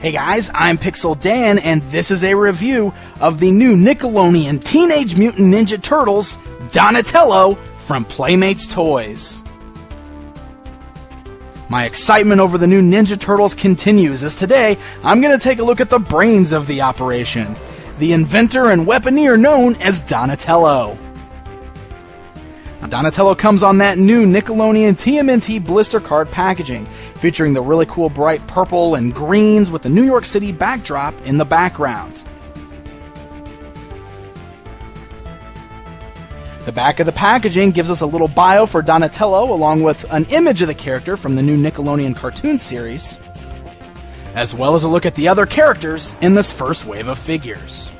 Hey guys, I'm Pixel Dan, and this is a review of the new Nickelodeon Teenage Mutant Ninja Turtles, Donatello, from Playmates Toys. My excitement over the new Ninja Turtles continues, as today I'm going to take a look at the brains of the operation, the inventor and weaponeer known as Donatello. Now, Donatello comes on that new Nickelodeon TMNT blister card packaging, featuring the really cool bright purple and greens with the New York City backdrop in the background. The back of the packaging gives us a little bio for Donatello, along with an image of the character from the new Nickelodeon cartoon series, as well as a look at the other characters in this first wave of figures.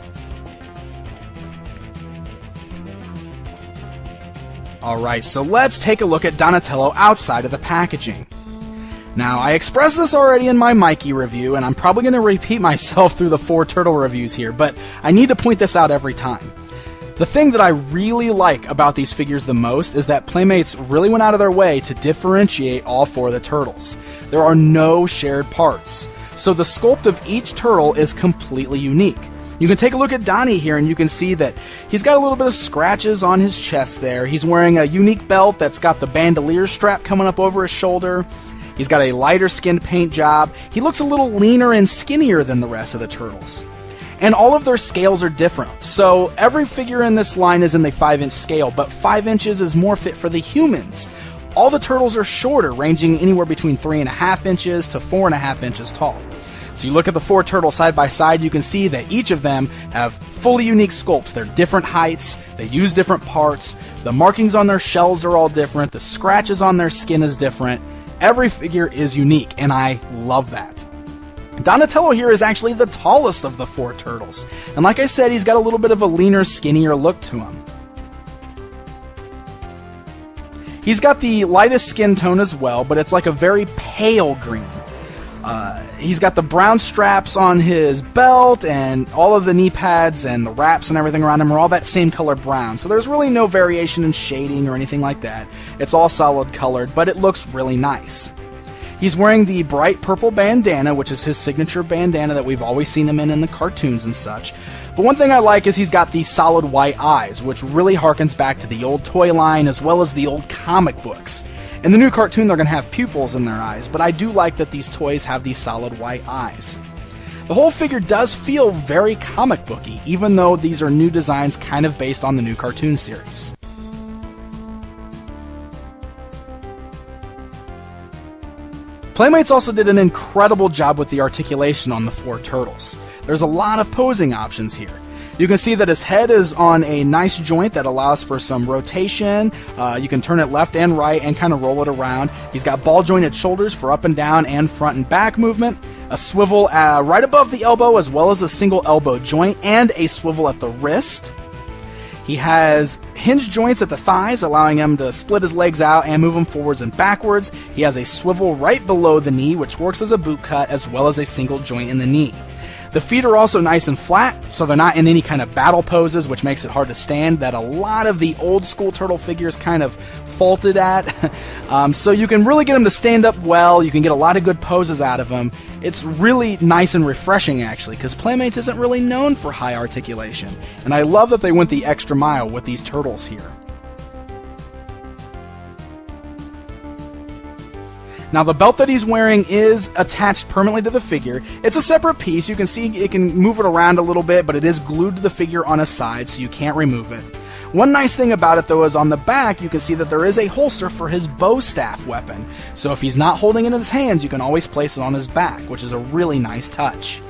Alright, so let's take a look at Donatello outside of the packaging. Now, I expressed this already in my Mikey review, and I'm probably going to repeat myself through the 4 turtle reviews here, but I need to point this out every time. The thing that I really like about these figures the most is that Playmates really went out of their way to differentiate all 4 of the turtles. There are no shared parts, so the sculpt of each turtle is completely unique. You can take a look at Donnie here and you can see that he's got a little bit of scratches on his chest there. He's wearing a unique belt that's got the bandolier strap coming up over his shoulder. He's got a lighter skinned paint job. He looks a little leaner and skinnier than the rest of the turtles. And all of their scales are different. So every figure in this line is in the 5-inch scale, but 5 inches is more fit for the humans. All the turtles are shorter, ranging anywhere between 3.5 inches to 4.5 inches tall. So you look at the 4 turtles side by side, you can see that each of them have fully unique sculpts. They're different heights, they use different parts, the markings on their shells are all different, the scratches on their skin is different. Every figure is unique, and I love that. Donatello here is actually the tallest of the 4 turtles, and like I said, he's got a little bit of a leaner, skinnier look to him. He's got the lightest skin tone as well, but it's like a very pale green. He's got the brown straps on his belt, and all of the knee pads and the wraps and everything around him are all that same color brown. So there's really no variation in shading or anything like that. It's all solid colored, but it looks really nice. He's wearing the bright purple bandana, which is his signature bandana that we've always seen him in the cartoons and such. But one thing I like is he's got these solid white eyes, which really harkens back to the old toy line as well as the old comic books. In the new cartoon, they're going to have pupils in their eyes, but I do like that these toys have these solid white eyes. The whole figure does feel very comic booky, even though these are new designs kind of based on the new cartoon series. Playmates also did an incredible job with the articulation on the 4 turtles. There's a lot of posing options here. You can see that his head is on a nice joint that allows for some rotation. You can turn it left and right and kind of roll it around. He's got ball jointed shoulders for up and down and front and back movement, a swivel right above the elbow as well as a single elbow joint, and a swivel at the wrist. He has hinge joints at the thighs, allowing him to split his legs out and move them forwards and backwards. He has a swivel right below the knee, which works as a boot cut, as well as a single joint in the knee. The feet are also nice and flat, so they're not in any kind of battle poses, which makes it hard to stand, that a lot of the old school turtle figures kind of faulted at. So you can really get them to stand up well, you can get a lot of good poses out of them. It's really nice and refreshing, actually, because Playmates isn't really known for high articulation. And I love that they went the extra mile with these turtles here. Now, the belt that he's wearing is attached permanently to the figure. It's a separate piece. You can see it can move it around a little bit, but it is glued to the figure on a side, so you can't remove it. One nice thing about it, though, is on the back, you can see that there is a holster for his bow staff weapon. So if he's not holding it in his hands, you can always place it on his back, which is a really nice touch.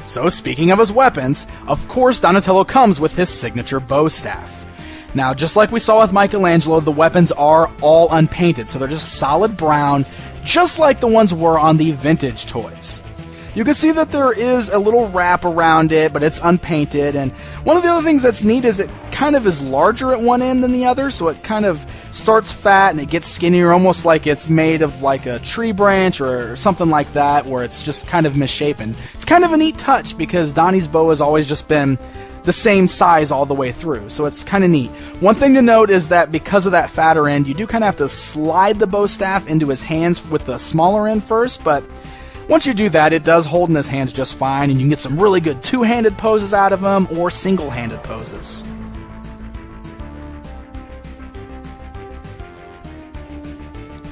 So, speaking of his weapons, of course Donatello comes with his signature bow staff. Now, just like we saw with Michelangelo, the weapons are all unpainted, so they're just solid brown, just like the ones were on the vintage toys. You can see that there is a little wrap around it, but it's unpainted, and one of the other things that's neat is it kind of is larger at one end than the other, so it kind of starts fat and it gets skinnier, almost like it's made of like a tree branch or something like that, where it's just kind of misshapen. It's kind of a neat touch because Donnie's bow has always just been the same size all the way through, so it's kind of neat. One thing to note is that because of that fatter end, you do kind of have to slide the bow staff into his hands with the smaller end first, but once you do that, it does hold in his hands just fine, and you can get some really good two-handed poses out of him or single-handed poses.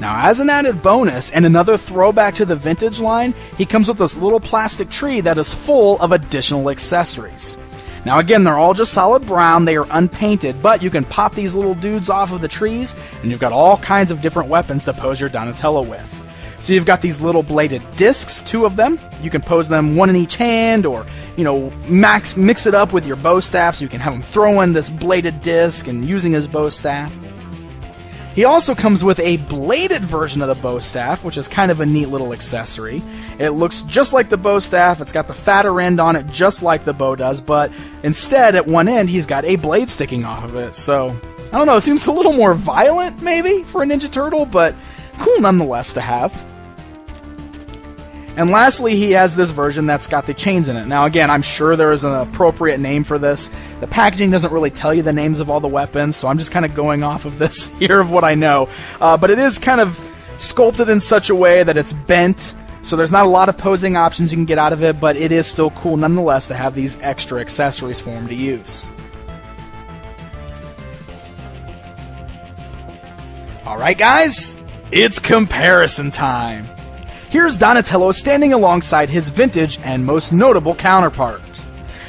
Now, as an added bonus, and another throwback to the vintage line, he comes with this little plastic tree that is full of additional accessories. Now again, they're all just solid brown, they are unpainted, but you can pop these little dudes off of the trees, and you've got all kinds of different weapons to pose your Donatello with. So you've got these little bladed discs, 2 of them. You can pose them 1 in each hand, or, mix it up with your bow staff so you can have him throwing this bladed disc and using his bow staff. He also comes with a bladed version of the bow staff, which is kind of a neat little accessory. It looks just like the bow staff, it's got the fatter end on it just like the bow does, but instead at one end he's got a blade sticking off of it, so I don't know, it seems a little more violent maybe for a Ninja Turtle, but cool nonetheless to have. And lastly, he has this version that's got the chains in it. Now again, I'm sure there is an appropriate name for this. The packaging doesn't really tell you the names of all the weapons, so I'm just kind of going off of this here of what I know. But it is kind of sculpted in such a way that it's bent, so there's not a lot of posing options you can get out of it, but it is still cool nonetheless to have these extra accessories for him to use. Alright guys, it's comparison time! Here's Donatello standing alongside his vintage and most notable counterpart.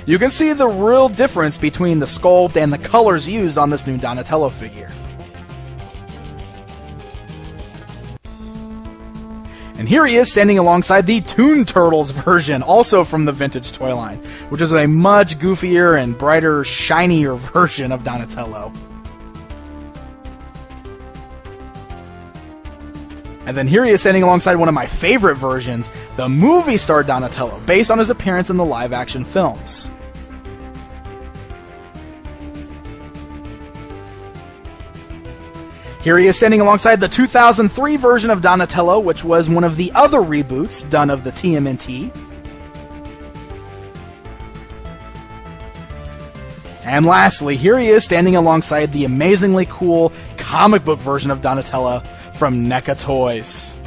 You can see the real difference between the sculpt and the colors used on this new Donatello figure. And here he is standing alongside the Toon Turtles version, also from the vintage toy line, which is a much goofier and brighter, shinier version of Donatello. And then here he is standing alongside one of my favorite versions, the movie star Donatello, based on his appearance in the live-action films. Here he is standing alongside the 2003 version of Donatello, which was one of the other reboots done of the TMNT. And lastly, here he is standing alongside the amazingly cool comic book version of Donatello from NECA Toys.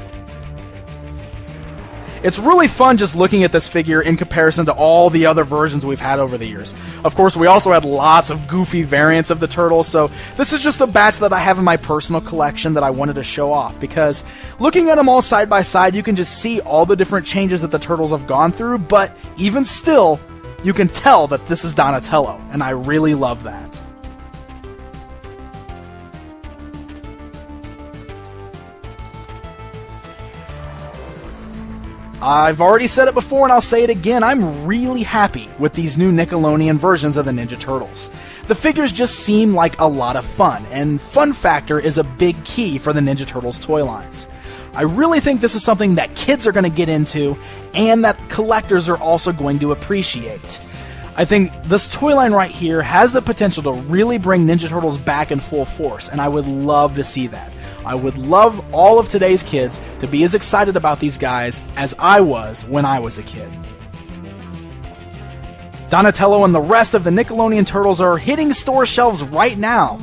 It's really fun just looking at this figure in comparison to all the other versions we've had over the years. Of course, we also had lots of goofy variants of the Turtles, so this is just a batch that I have in my personal collection that I wanted to show off, because looking at them all side by side, you can just see all the different changes that the Turtles have gone through, but even still, you can tell that this is Donatello, and I really love that. I've already said it before and I'll say it again, I'm really happy with these new Nickelodeon versions of the Ninja Turtles. The figures just seem like a lot of fun, and fun factor is a big key for the Ninja Turtles toy lines. I really think this is something that kids are going to get into, and that collectors are also going to appreciate. I think this toy line right here has the potential to really bring Ninja Turtles back in full force, and I would love to see that. I would love all of today's kids to be as excited about these guys as I was when I was a kid. Donatello and the rest of the Nickelodeon Turtles are hitting store shelves right now,